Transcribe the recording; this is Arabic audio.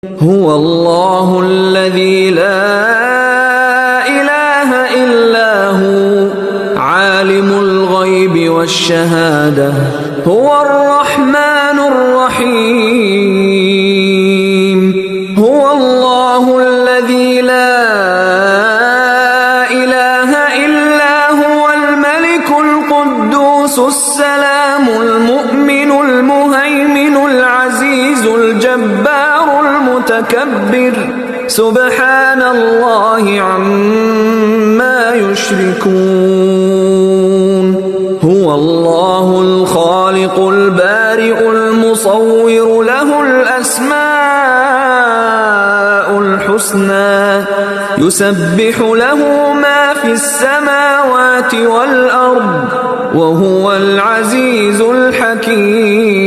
هو الله الذي لا إله إلا هو عالم الغيب والشهادة هو الرحمن الرحيم هو الله الذي لا إله إلا هو الملك القدوس السلام المؤمن المهيمن العزيز الجبار المتكبر سبحان الله عما يشركون هو الله الخالق البارئ المصور له الأسماء الحسنى يسبح له ما في السماوات والأرض وهو العزيز الحكيم